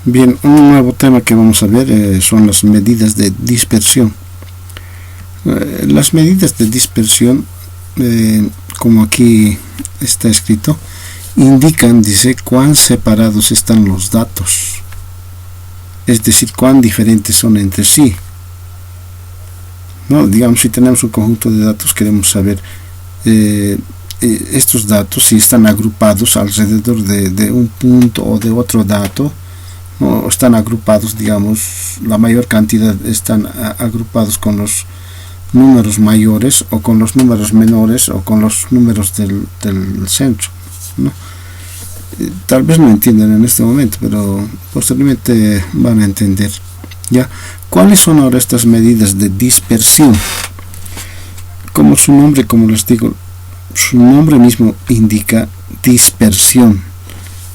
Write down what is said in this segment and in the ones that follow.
Bien, un nuevo tema que vamos a ver son las medidas de dispersión. Las medidas de dispersión, como aquí está escrito, indican, dice, cuán separados están los datos, es decir, cuán diferentes son entre sí. ¿No? Digamos, si tenemos un conjunto de datos, queremos saber estos datos si están agrupados alrededor de un punto o de otro dato, ¿no? Están agrupados, digamos, la mayor cantidad están agrupados con los números mayores o con los números menores o con los números del centro, ¿no? Tal vez no entiendan en este momento, pero posteriormente van a entender. ¿Ya? ¿Cuáles son ahora estas medidas de dispersión? Como su nombre, como les digo, su nombre mismo indica dispersión.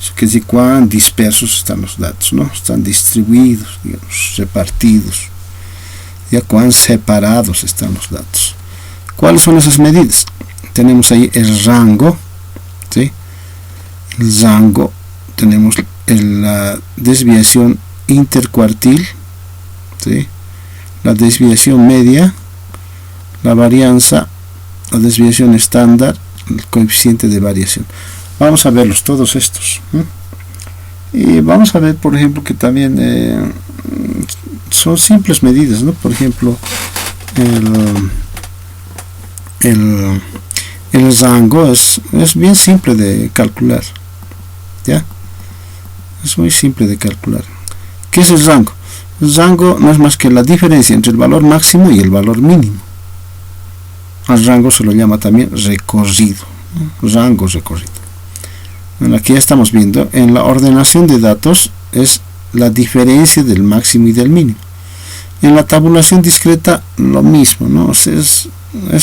Eso quiere decir cuán dispersos están los datos, ¿no? Están distribuidos, digamos, repartidos. Ya cuán separados están los datos. ¿Cuáles son esas medidas? Tenemos ahí el rango, ¿sí? El rango, tenemos la desviación intercuartil, ¿sí? La desviación media, la varianza, la desviación estándar, el coeficiente de variación. Vamos a verlos todos estos, ¿eh? Y vamos a ver, por ejemplo, que también son simples medidas, ¿no? Por ejemplo, el rango es bien simple de calcular, ¿ya? Es muy simple de calcular. ¿Qué es el rango? El rango no es más que la diferencia entre el valor máximo y el valor mínimo. Al rango se lo llama también recorrido, ¿no? Rango, recorrido. Bueno, aquí ya estamos viendo, en la ordenación de datos es la diferencia del máximo y del mínimo. En la tabulación discreta lo mismo, ¿no? O sea, es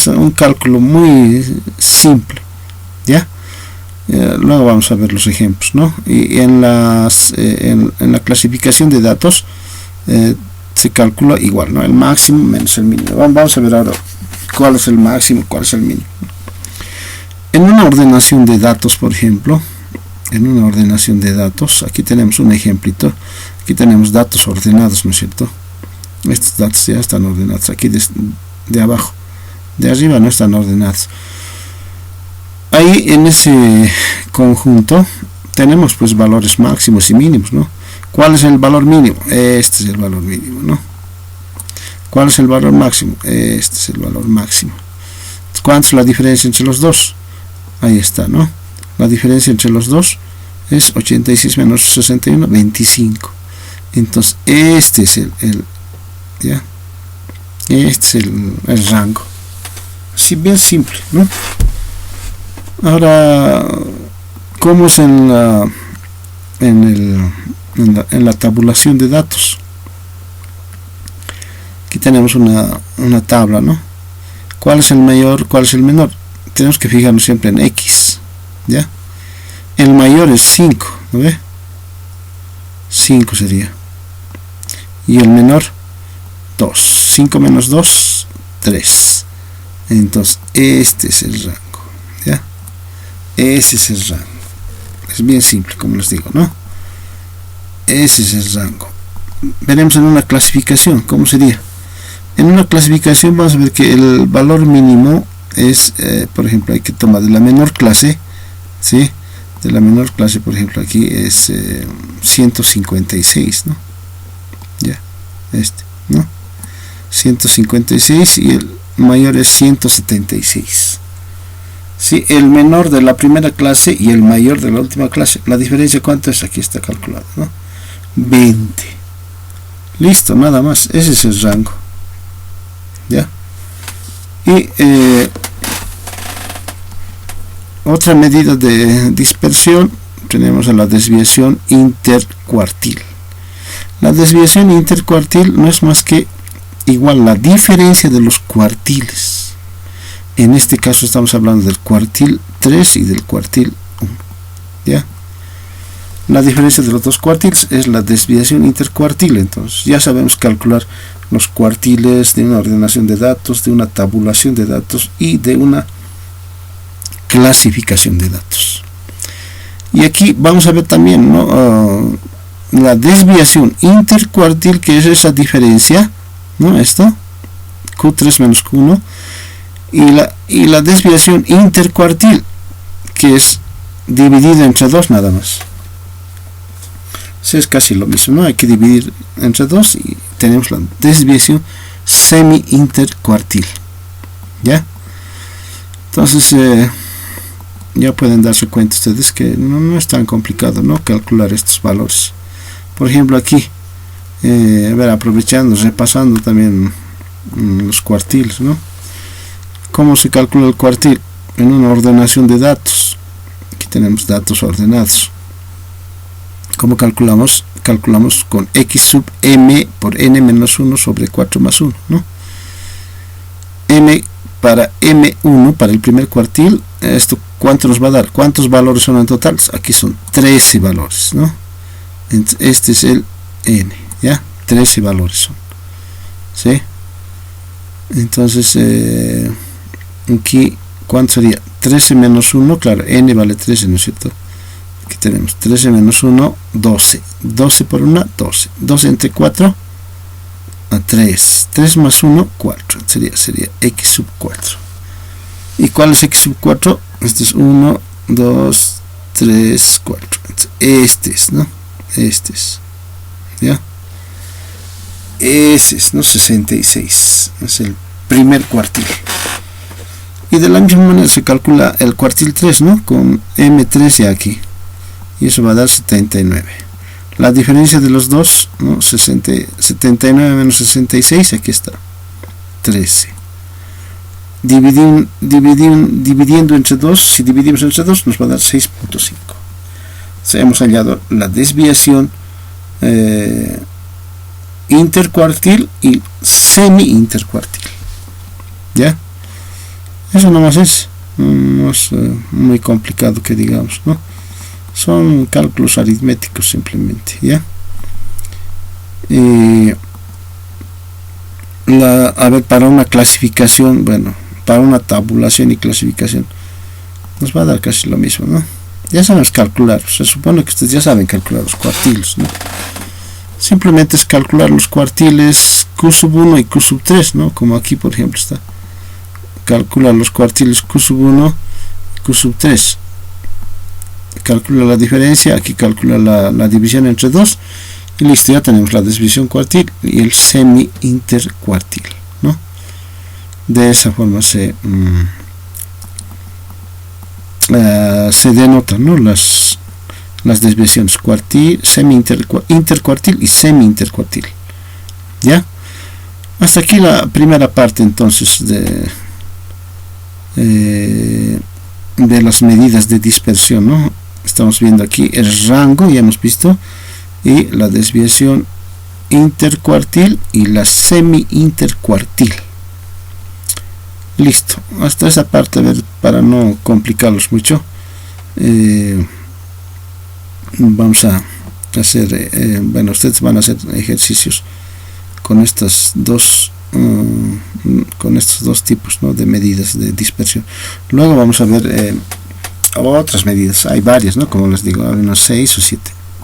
un cálculo muy simple, ¿ya? Luego vamos a ver los ejemplos, ¿no? Y en la clasificación de datos se calcula igual, ¿no? El máximo menos el mínimo. Vamos a ver ahora cuál es el máximo, cuál es el mínimo. En una ordenación de datos, por ejemplo, en una ordenación de datos, aquí tenemos un ejemplito, aquí tenemos datos ordenados, ¿no es cierto? Estos datos ya están ordenados, aquí de abajo, de arriba no están ordenados. Ahí en ese conjunto tenemos pues valores máximos y mínimos, ¿no? ¿Cuál es el valor mínimo? Este es el valor mínimo, ¿no? ¿Cuál es el valor máximo? Este es el valor máximo. ¿Cuánto es la diferencia entre los dos? Ahí está, ¿no? La diferencia entre los dos es 86 menos 61, 25. Entonces este es ¿ya? Este es el rango. Así bien simple, ¿no? Ahora, ¿cómo es en la tabulación de datos? Aquí tenemos una tabla, ¿no? ¿Cuál es el mayor? ¿Cuál es el menor? Tenemos que fijarnos siempre en X, ¿ya? El mayor es 5, ¿no ve? 5 sería. Y el menor, 2. 5 menos 2, 3. Entonces, este es el rango, ¿ya? Ese es el rango. Es bien simple, como les digo, ¿no? Ese es el rango. Veremos en una clasificación, ¿cómo sería? En una clasificación vamos a ver que el valor mínimo es, por ejemplo, hay que tomar de la menor clase, ¿sí? De la menor clase, por ejemplo, aquí es 156, ¿no? Ya, ¿no? 156 y el mayor es 176. Sí, el menor de la primera clase y el mayor de la última clase. La diferencia, ¿cuánto es? Aquí está calculado, ¿no? 20. Listo, nada más. Ese es el rango. ¿Ya? Y otra medida de dispersión, tenemos a la desviación intercuartil. La desviación intercuartil no es más que igual la diferencia de los cuartiles. En este caso estamos hablando del cuartil 3 y del cuartil 1. ¿Ya? La diferencia de los dos cuartiles es la desviación intercuartil. Entonces ya sabemos calcular los cuartiles de una ordenación de datos, de una tabulación de datos y de una clasificación de datos. Y aquí vamos a ver también, ¿no? la desviación intercuartil, que es esa diferencia, ¿no? Esto, Q3 menos Q1, y la desviación intercuartil, que es dividido entre 2 nada más. Es casi lo mismo, ¿no? Hay que dividir entre 2 y tenemos la desviación semi-intercuartil. ¿Ya? Entonces, ya pueden darse cuenta ustedes que no es tan complicado, ¿no? Calcular estos valores. Por ejemplo, aquí, a ver, aprovechando, repasando también los cuartiles, ¿no? ¿Cómo se calcula el cuartil? En una ordenación de datos. Aquí tenemos datos ordenados. ¿Cómo calculamos? Calculamos con x sub m por n menos 1 sobre 4 más 1, ¿no? M para m1, para el primer cuartil, esto ¿cuánto nos va a dar? ¿Cuántos valores son en total? Aquí son 13 valores, ¿no? Este es el n, ¿ya? 13 valores son, ¿sí? Entonces, aquí, ¿cuánto sería? 13 menos 1, claro, n vale 13, ¿no es cierto? Aquí tenemos 13 menos 1, 12. 12 por 1, 12. 12 entre 4, a 3. 3 más 1, 4. Sería x sub 4. ¿Y cuál es x sub 4? Este es 1, 2, 3, 4. Este es, ¿no? Este es. ¿Ya? Ese es, ¿no? 66. Es el primer cuartil. Y de la misma manera se calcula el cuartil 3, ¿no? Con M3 ya aquí. Y eso va a dar 79. La diferencia de los dos, ¿no? 79 menos 66, aquí está, 13. Dividiendo entre 2, si dividimos entre 2 nos va a dar 6.5. Hemos hallado la desviación intercuartil y semi-intercuartil. ¿Ya? Eso nomás es. No es muy complicado que digamos, ¿no? Son cálculos aritméticos simplemente, ¿ya? A ver, para una clasificación, bueno, para una tabulación y clasificación nos va a dar casi lo mismo, ¿no? Ya sabemos calcular, se supone que ustedes ya saben calcular los cuartiles, ¿no? Simplemente es calcular los cuartiles Q sub 1 y Q sub 3, ¿no? Como aquí, por ejemplo, está. Calcula los cuartiles Q sub 1 y Q sub 3. Calcula la diferencia, aquí calcula la división entre 2 y listo, ya tenemos la desviación cuartil y el semi-intercuartil, ¿no? De esa forma se denotan, ¿no? las desviaciones cuartil, intercuartil y semi-intercuartil. ¿Ya? Hasta aquí la primera parte entonces de las medidas de dispersión, ¿no? Estamos viendo aquí el rango, ya hemos visto, y la desviación intercuartil y la semi-intercuartil. Listo, hasta esa parte, a ver, para no complicarlos mucho, vamos a hacer, bueno, ustedes van a hacer ejercicios con estos dos tipos, ¿no? De medidas de dispersión. Luego vamos a ver otras medidas, hay varias, ¿no? Como les digo, hay unos 6 o 7.